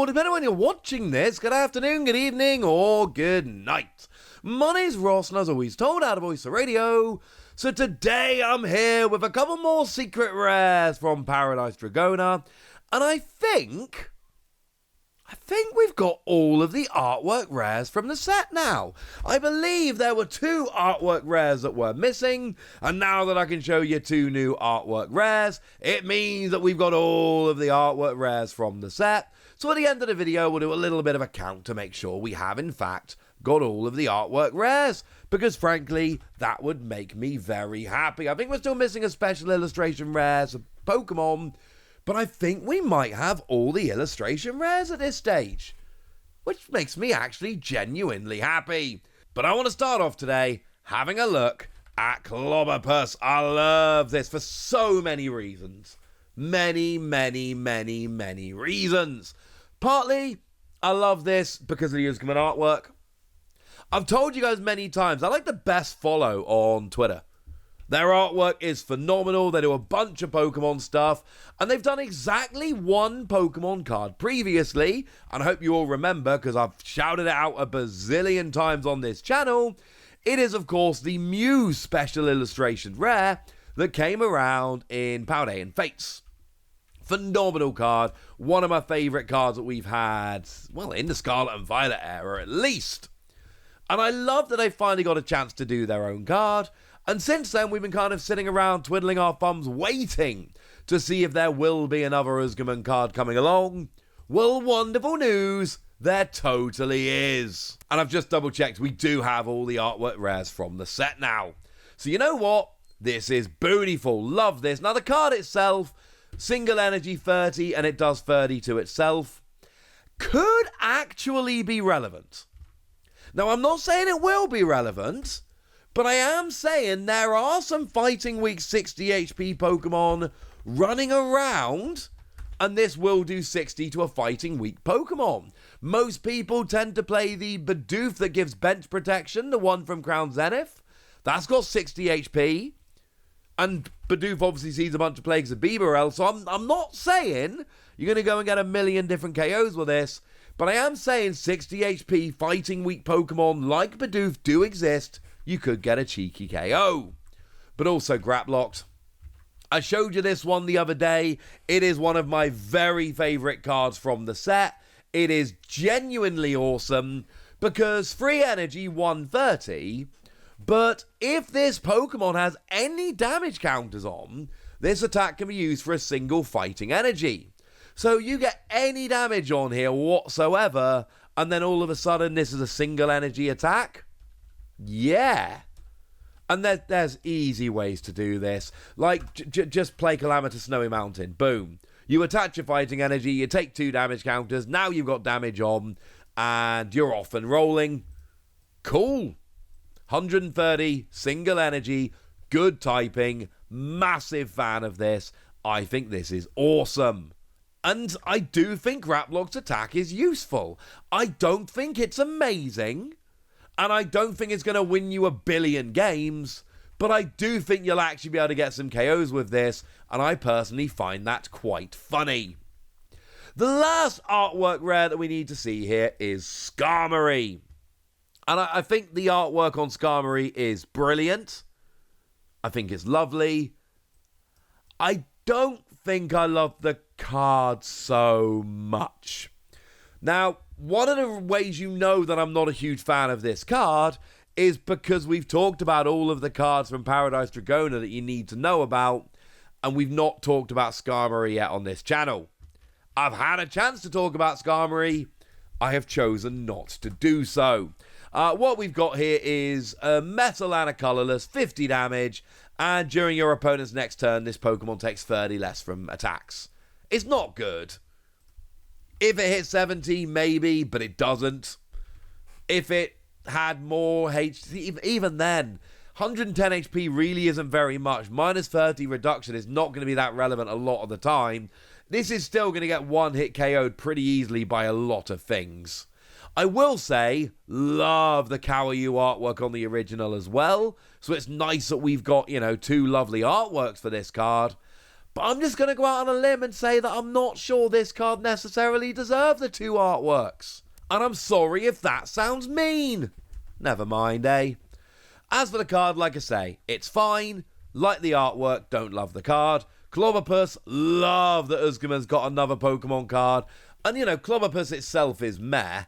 or depending on when you're watching this, good afternoon, good evening, or good night. My name's Ross, and as always, told out of Voice of Radio. So today I'm here with a couple more secret rares from Paradise Dragona, and I think we've got all of the artwork rares from the set now. I believe there were 2 artwork rares that were missing, and now that I can show you 2 new artwork rares, it means that we've got all of the artwork rares from the set. So at the end of the video, we'll do a little bit of a count to make sure we have, in fact, got all of the artwork rares, because frankly, that would make me very happy. I think we're still missing a special illustration rare, some Pokemon, but I think we might have all the illustration rares at this stage, which makes me actually genuinely happy. But I want to start off today having a look at Clobbopus. I love this for so many reasons. Many reasons. Partly, I love this because of the Uzcommon artwork. I've told you guys many times, I like the best follow on Twitter. Their artwork is phenomenal. They do a bunch of Pokemon stuff, and they've done exactly 1 Pokemon card previously, and I hope you all remember because I've shouted it out a bazillion times on this channel. It is, of course, the Mew Special Illustration Rare that came around in Paldean Fates. Phenomenal card. One of my favourite cards that we've had, well, in the Scarlet and Violet era at least. And I love that they finally got a chance to do their own card. And since then, we've been kind of sitting around twiddling our thumbs waiting to see if there will be another Uzcommon card coming along. Well, wonderful news, there totally is. And I've just double checked, we do have all the artwork rares from the set now. So you know what? This is beautiful. Love this. Now the card itself, single energy 30, and it does 30 to itself, could actually be relevant. Now I'm not saying it will be relevant, but I am saying there are some Fighting Week 60 HP Pokemon running around, and this will do 60 to a Fighting Week Pokemon. Most people tend to play the Bidoof that gives bench protection, the one from Crown Zenith. That's got 60 HP. And Bidoof obviously sees a bunch of Plagues of Bibarel, so I'm not saying you're going to go and get a million different KOs with this, but I am saying 60 HP Fighting Week Pokemon like Bidoof do exist. You could get a cheeky KO. But also Grapploct. I showed you this one the other day. It is one of my very favourite cards from the set. It is genuinely awesome because free energy 130, but if this Pokemon has any damage counters on, this attack can be used for a single fighting energy. So you get any damage on here whatsoever, and then all of a sudden this is a single energy attack. Yeah. And there's easy ways to do this. Like, just play Calamitous Snowy Mountain. Boom. You attach your fighting energy, you take 2 damage counters, now you've got damage on, and you're off and rolling. Cool. 130, single energy, good typing, massive fan of this. I think this is awesome. And I do think Grapploct's attack is useful. I don't think it's amazing. And I don't think it's going to win you a billion games, but I do think you'll actually be able to get some KOs with this, and I personally find that quite funny. The last artwork rare that we need to see here is Skarmory. And I think the artwork on Skarmory is brilliant. I think it's lovely. I don't think I love the card so much. Now, one of the ways you know that I'm not a huge fan of this card is because we've talked about all of the cards from Paradise Dragona that you need to know about, and we've not talked about Skarmory yet on this channel. I've had a chance to talk about Skarmory. I have chosen not to do so. What we've got here is a Metal and a Colorless, 50 damage, and during your opponent's next turn, this Pokemon takes 30 less from attacks. It's not good. If it hits 70, maybe, but it doesn't. If it had more HP, even then, 110 HP really isn't very much. Minus 30 reduction is not going to be that relevant a lot of the time. This is still going to get one hit KO'd pretty easily by a lot of things. I will say, love the Kawaii artwork on the original as well. So it's nice that we've got, 2 lovely artworks for this card. But I'm just going to go out on a limb and say that I'm not sure this card necessarily deserves the 2 artworks. And I'm sorry if that sounds mean. Never mind, eh? As for the card, like I say, it's fine. Like the artwork, don't love the card. Clobbopus, love that Uzguman's got another Pokemon card. And, you know, Clobbopus itself is meh.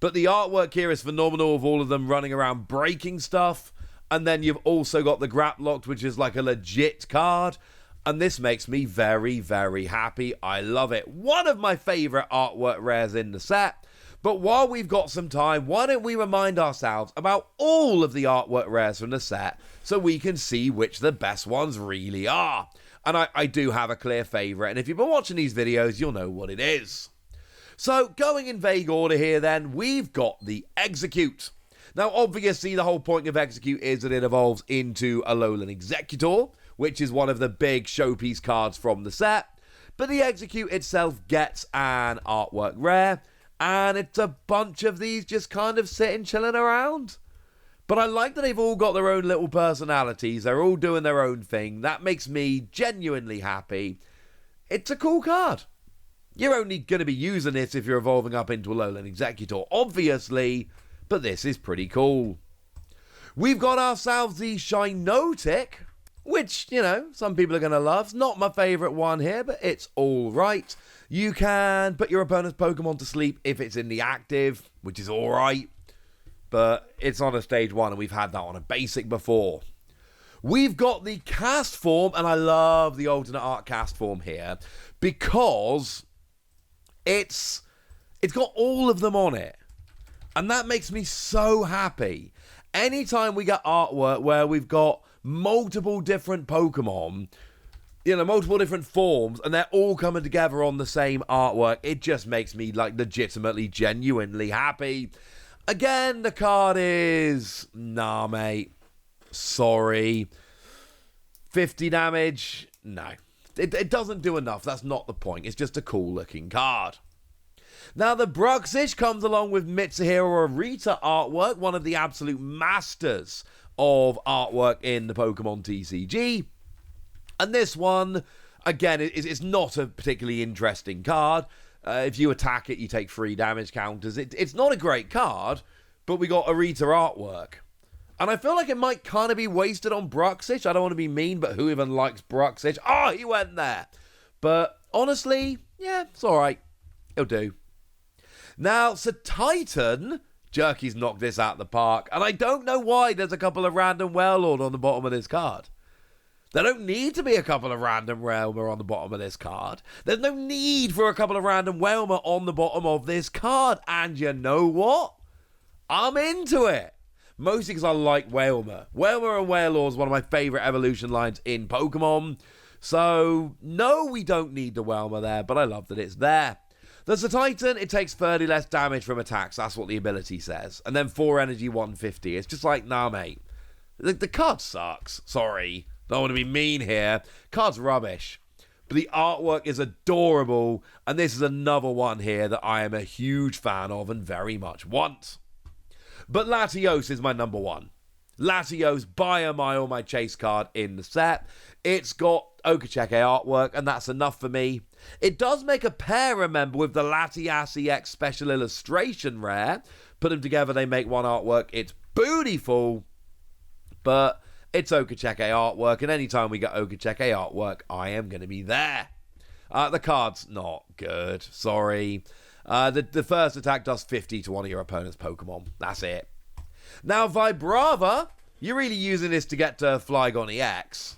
But the artwork here is phenomenal, of all of them running around breaking stuff. And then you've also got the Grapploct, which is like a legit card. And this makes me very, very happy. I love it. One of my favourite artwork rares in the set. But while we've got some time, why don't we remind ourselves about all of the artwork rares from the set so we can see which the best ones really are. And I do have a clear favourite, and if you've been watching these videos, you'll know what it is. So, going in vague order here then, we've got the Execute. Now, obviously, the whole point of Execute is that it evolves into a Alolan Executor, which is one of the big showpiece cards from the set. But the Execute itself gets an artwork rare, and it's a bunch of these just kind of sitting, chilling around. But I like that they've all got their own little personalities. They're all doing their own thing. That makes me genuinely happy. It's a cool card. You're only going to be using this if you're evolving up into a Alolan Executor, obviously, but this is pretty cool. We've got ourselves the Shinotic, which, you know, some people are going to love. It's not my favourite one here, but it's all right. You can put your opponent's Pokemon to sleep if it's in the active, which is all right. But it's on a stage 1, and we've had that on a basic before. We've got the cast form, and I love the alternate art cast form here because it's got all of them on it. And that makes me so happy. Anytime we get artwork where we've got multiple different Pokemon, you know, multiple different forms, and they're all coming together on the same artwork, it just makes me, like, legitimately, genuinely happy. Again, the card is... Nah, mate. Sorry. 50 damage? No. It doesn't do enough. That's not the point. It's just a cool-looking card. Now, the Bruxish comes along with Mitsuhiro Arita artwork, one of the absolute masters of artwork in the Pokemon TCG. And this one, again, it's not a particularly interesting card. If you attack it, you take 3 damage counters. It's not a great card, but we got Arita artwork. And I feel like it might kind of be wasted on Bruxish. I don't want to be mean, but who even likes Bruxish? Oh, he went there. But honestly, yeah, it's all right. It'll do. Now, so Titan, Jerky's knocked this out of the park. And I don't know why there's a couple of random Wailord on the bottom of this card. There don't need to be a couple of random Wailmer on the bottom of this card. There's no need for a couple of random Wailmer on the bottom of this card. And you know what? I'm into it. Mostly because I like Wailmer. Wailmer and Wailord is one of my favourite evolution lines in Pokemon. So, no, we don't need the Wailmer there, but I love that it's there. There's a Titan, it takes 30 less damage from attacks. That's what the ability says. And then 4 energy, 150. It's just like, nah, mate. The card sucks. Sorry. Don't want to be mean here. Card's rubbish. But the artwork is adorable. And this is another one here that I am a huge fan of and very much want. But Latios is my number 1. Latios, by a mile, my chase card in the set. It's got Okacheke artwork, and that's enough for me. It does make a pair, remember, with the Latias EX Special Illustration rare. Put them together, they make one artwork. It's beautiful, but it's Okacheke artwork, and anytime we get Okacheke artwork, I am going to be there. The card's not good, sorry. The first attack does 50 to one of your opponent's Pokemon. That's it. Now, Vibrava, you're really using this to get to Flygon EX.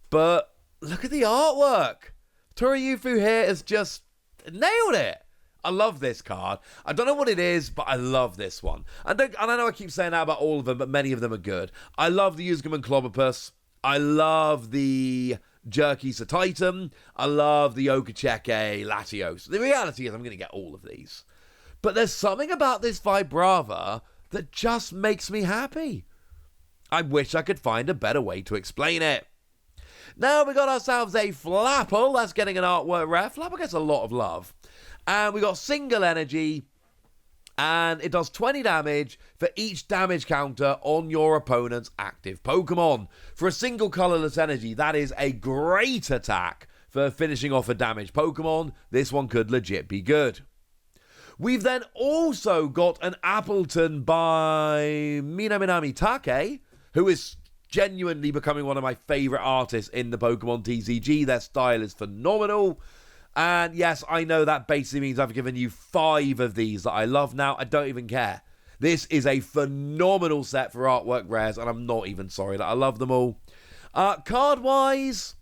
But look at the artwork. Toriyufu here has just nailed it. I love this card. I don't know what it is, but I love this one. And I know I keep saying that about all of them, but many of them are good. I love the Uzguman Clobbopus. I love the Jerky Titan. I love the Okacheke Latios. The reality is I'm going to get all of these. But there's something about this Vibrava that just makes me happy. I wish I could find a better way to explain it. Now we got ourselves a Flapple. That's getting an artwork rare. Flapple gets a lot of love. And we got single energy. And it does 20 damage for each damage counter on your opponent's active Pokemon. For a single colorless energy, that is a great attack for finishing off a damaged Pokemon, this one could legit be good. We've then also got an Appleton by Minaminami Take, who is genuinely becoming one of my favourite artists in the Pokemon TCG. Their style is phenomenal. And yes, I know that basically means I've given you 5 of these that I love now. I don't even care. This is a phenomenal set for artwork rares, and I'm not even sorry that I love them all. Card-wise,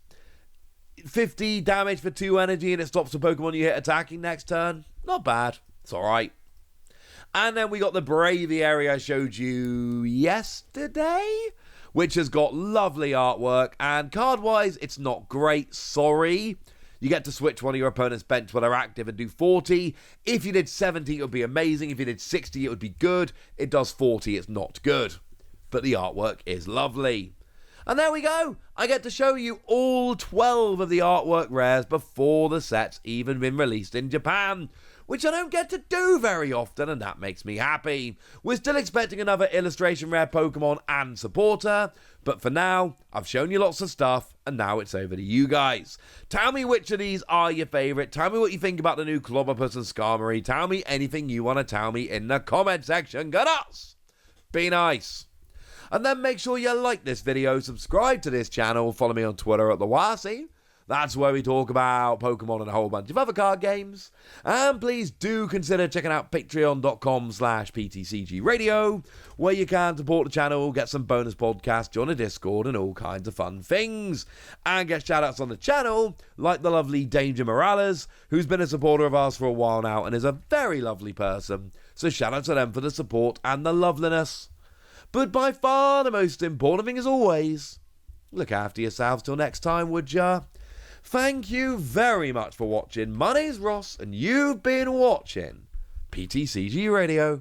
50 damage for 2 energy, and it stops the Pokemon you hit attacking next turn. Not bad. It's alright. And then we got the Braviary I showed you yesterday, which has got lovely artwork, and card-wise, it's not great, sorry. You get to switch one of your opponent's bench while they're active and do 40. If you did 70, it would be amazing. If you did 60, it would be good. It does 40, it's not good. But the artwork is lovely. And there we go. I get to show you all 12 of the artwork rares before the set's even been released in Japan, which I don't get to do very often, and that makes me happy. We're still expecting another illustration rare Pokemon and supporter, but for now, I've shown you lots of stuff, and now it's over to you guys. Tell me which of these are your favourite. Tell me what you think about the new Clobbopus and Skarmory. Tell me anything you want to tell me in the comment section. Go nuts! Be nice. And then make sure you like this video, subscribe to this channel, follow me on Twitter at TheWasi. That's where we talk about Pokemon and a whole bunch of other card games. And please do consider checking out patreon.com/PTCGradio, where you can support the channel, get some bonus podcasts, join a Discord, and all kinds of fun things. And get shoutouts on the channel, like the lovely Danger Morales, who's been a supporter of ours for a while now and is a very lovely person. So shout out to them for the support and the loveliness. But by far the most important thing as always, look after yourselves till next time, would ya? Thank you very much for watching. My name's Ross, and you've been watching PTCG Radio.